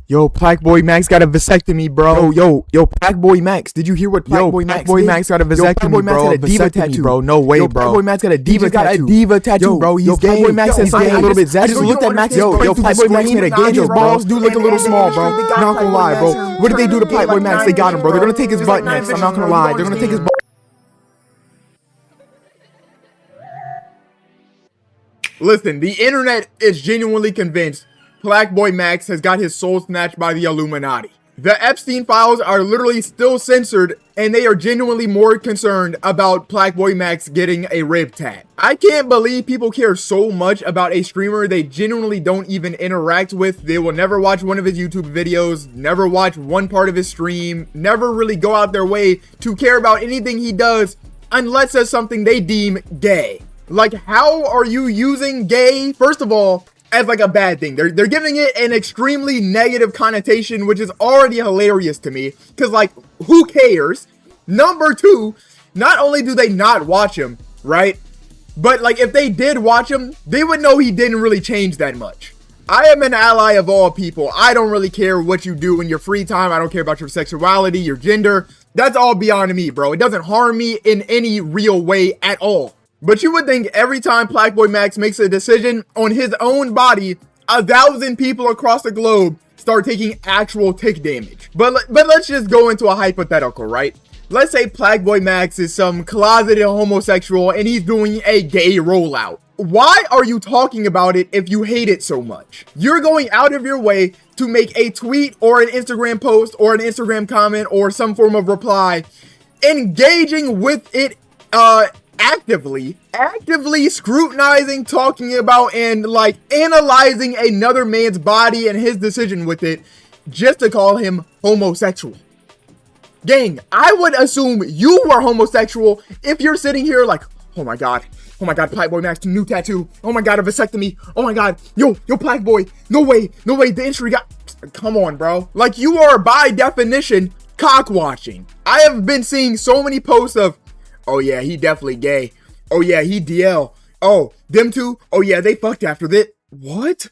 Yo, Plaqueboymax got a vasectomy, bro. Yo, Plaqueboymax. Did you hear what Plaqueboymax got a vasectomy, bro? Got a Diva tattoo, bro. No way, bro. Plaqueboymax got a Diva tattoo. Got a Diva tattoo, bro. He's gay. Plaqueboymax said something a little bit zesty. I just looked at Max. Yo, Plaqueboymax made a gay joke, bro. Balls do look a little small, bro. Not gonna lie, bro. What did they do to Plaqueboymax? They got him, bro. They're gonna take his butt next. I'm not gonna lie. They're gonna take his butt. Listen, the internet is genuinely convinced Plaqueboymax has got his soul snatched by the Illuminati. The Epstein files are literally still censored, and they are genuinely more concerned about Plaqueboymax getting a rib tat. I can't believe people care so much about a streamer they genuinely don't even interact with. They will never watch one of his YouTube videos, never watch one part of his stream, never really go out their way to care about anything he does unless it's something they deem gay. Like, how are you using gay, first of all, as like a bad thing? They're giving it an extremely negative connotation, which is already hilarious to me, because like, who cares? Number two, not only do they not watch him, right, but like if they did watch him, they would know he didn't really change that much. I am an ally of all people. I don't really care what you do in your free time. I don't care about your sexuality, your gender. That's all beyond me, bro. It doesn't harm me in any real way at all. But you would think every time Plaqueboymax makes a decision on his own body, 1,000 people across the globe start taking actual tick damage. But let's just go into a hypothetical, right? Let's say Plaqueboymax is some closeted homosexual and he's doing a gay rollout. Why are you talking about it if you hate it so much? You're going out of your way to make a tweet or an Instagram post or an Instagram comment or some form of reply, engaging with it actively scrutinizing, talking about, and like analyzing another man's body and his decision with it, just to call him homosexual. Gang, I would assume you were homosexual if you're sitting here like, oh my god, Plaqueboymax, new tattoo, oh my god, a vasectomy, oh my god, yo, Plaqueboy, no way, the injury got, come on, bro. Like, you are by definition cock watching. I have been seeing so many posts of, oh yeah, he definitely gay. Oh yeah, he DL. Oh, them two? Oh yeah, they fucked after that. What?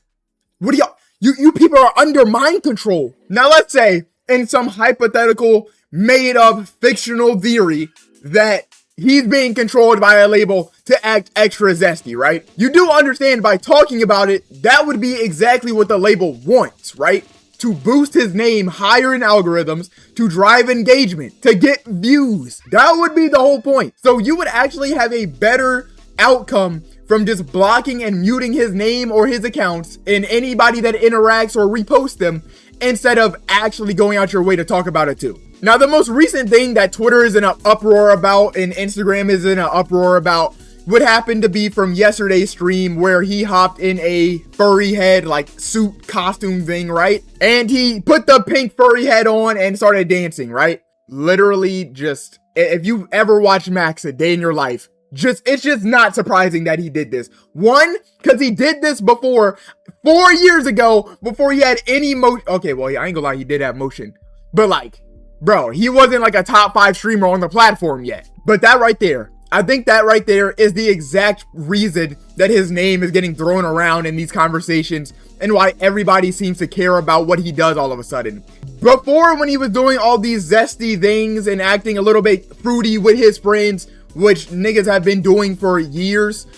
What do y'all? You people are under mind control. Now let's say, in some hypothetical, made up, fictional theory, that he's being controlled by a label to act extra zesty, right? You do understand by talking about it, that would be exactly what the label wants, right? To boost his name higher in algorithms, to drive engagement, to get views. That would be the whole point. So you would actually have a better outcome from just blocking and muting his name or his accounts and anybody that interacts or reposts them, instead of actually going out your way to talk about it too. Now, the most recent thing that Twitter is in an uproar about and Instagram is in an uproar about would happen to be from yesterday's stream, where he hopped in a furry head like suit costume thing, right? And he put the pink furry head on and started dancing, right? Literally, just, if you ever watched Max a day in your life, it's just not surprising that he did this. One, because he did this before, 4 years ago, before he had any motion. Okay, well, yeah, I ain't gonna lie, he did have motion, but like, bro, he wasn't like a top 5 streamer on the platform yet. But that right there, I think that right there is the exact reason that his name is getting thrown around in these conversations and why everybody seems to care about what he does all of a sudden. Before, when he was doing all these zesty things and acting a little bit fruity with his friends, which niggas have been doing for years,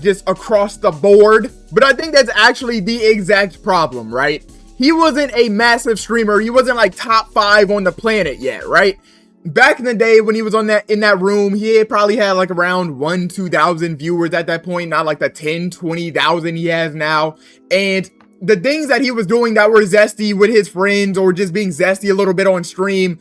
just across the board. But I think that's actually the exact problem, right? He wasn't a massive streamer. He wasn't like top 5 on the planet yet, right? Back in the day when he was in that room, he probably had like around 2,000 viewers at that point, not like the 20,000 he has now. And the things that he was doing that were zesty with his friends, or just being zesty a little bit on stream,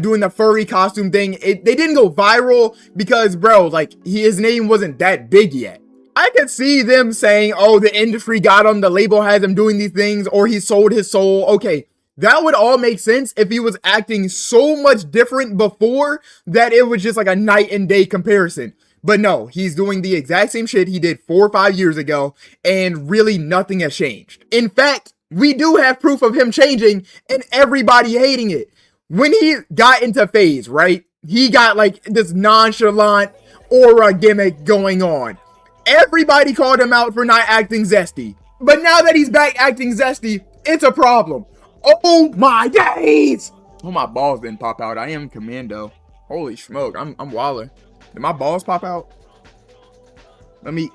doing the furry costume thing, they didn't go viral because, bro, like, his name wasn't that big yet. I could see them saying, oh, the industry got him, the label has him doing these things, or he sold his soul. Okay, that would all make sense if he was acting so much different before that it was just like a night and day comparison. But no, he's doing the exact same shit he did 4 or 5 years ago, and really nothing has changed. In fact, we do have proof of him changing and everybody hating it. When he got into FaZe, right? He got like this nonchalant aura gimmick going on. Everybody called him out for not acting zesty. But now that he's back acting zesty, it's a problem. Oh my days! Oh, my balls didn't pop out. I am commando. Holy smoke, I'm wildin'. Did my balls pop out? Let me...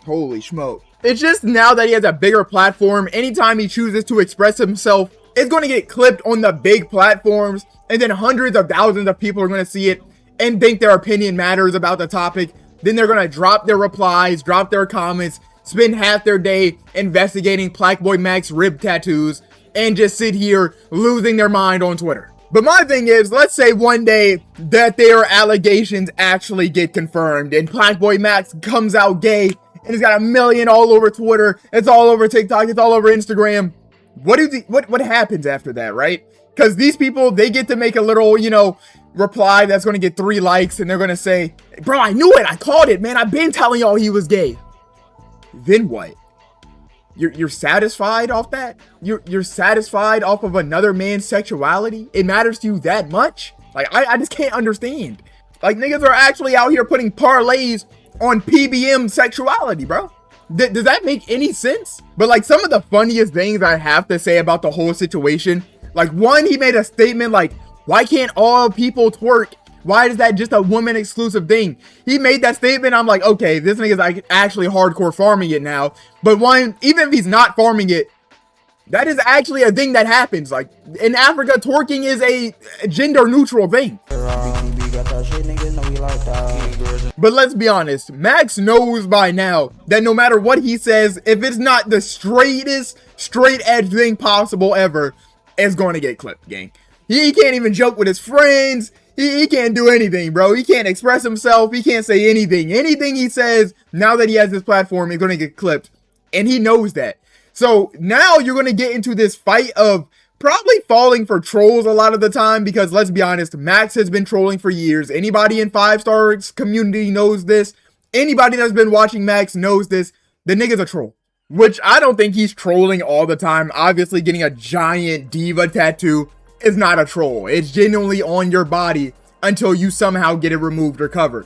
Holy smoke. It's just now that he has a bigger platform, anytime he chooses to express himself, it's going to get clipped on the big platforms, and then hundreds of thousands of people are going to see it and think their opinion matters about the topic. Then they're going to drop their replies, drop their comments, spend half their day investigating Plaqueboymax rib tattoos, and just sit here losing their mind on Twitter. But my thing is, let's say one day that their allegations actually get confirmed and Plaqueboymax comes out gay and he's got 1 million all over Twitter, it's all over TikTok, it's all over Instagram. What happens after that, right? Because these people, they get to make a little, you know, reply that's going to get 3 likes and they're going to say, bro, I knew it, I called it, man, I've been telling y'all he was gay. Then what? You're satisfied off that? You're satisfied off of another man's sexuality? It matters to you that much? Like, I just can't understand. Like, niggas are actually out here putting parlays on PBM sexuality, bro. Does that make any sense? But like, some of the funniest things I have to say about the whole situation, like, one, he made a statement like, why can't all people twerk? Why is that just a woman exclusive thing? He made that statement. I'm like, okay, this nigga's like actually hardcore farming it now. But one, even if he's not farming it, that is actually a thing that happens. Like, in Africa, twerking is a gender neutral thing. But let's be honest, Max knows by now that no matter what he says, if it's not the straightest, straight edge thing possible ever, it's going to get clipped, gang. He can't even joke with his friends. He can't do anything, bro. He can't express himself. He can't say anything. Anything he says, now that he has this platform, is going to get clipped. And he knows that. So now you're going to get into this fight of probably falling for trolls a lot of the time, because let's be honest, Max has been trolling for years. Anybody in 5-Star's community knows this. Anybody that's been watching Max knows this. The nigga's a troll. Which I don't think he's trolling all the time. Obviously, getting a giant Diva tattoo is not a troll. It's genuinely on your body until you somehow get it removed or covered.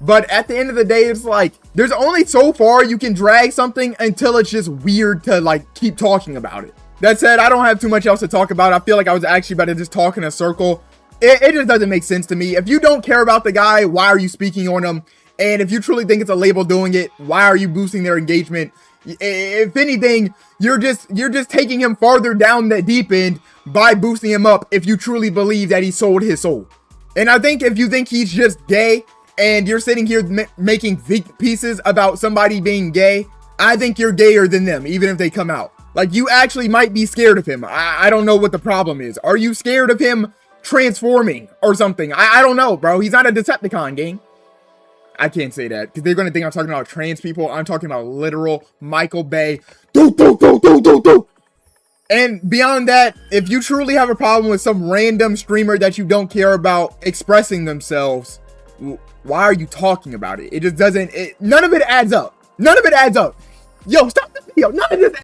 But at the end of the day, it's like, there's only so far you can drag something until it's just weird to like keep talking about it. That said, I don't have too much else to talk about. I feel like I was actually about to just talk in a circle. It just doesn't make sense to me. If you don't care about the guy, why are you speaking on him? And if you truly think it's a label doing it, why are you boosting their engagement? If anything, you're just taking him farther down the deep end by boosting him up if you truly believe that he sold his soul. And I think if you think he's just gay and you're sitting here making think pieces about somebody being gay, I think you're gayer than them, even if they come out. Like, you actually might be scared of him. I don't know what the problem is. Are you scared of him transforming or something? I don't know, bro. He's not a Decepticon, gang. I can't say that because they're going to think I'm talking about trans people. I'm talking about literal Michael Bay. And beyond that, if you truly have a problem with some random streamer that you don't care about expressing themselves, why are you talking about it? It just doesn't, none of it adds up. None of it adds up. Yo, stop the video. None of this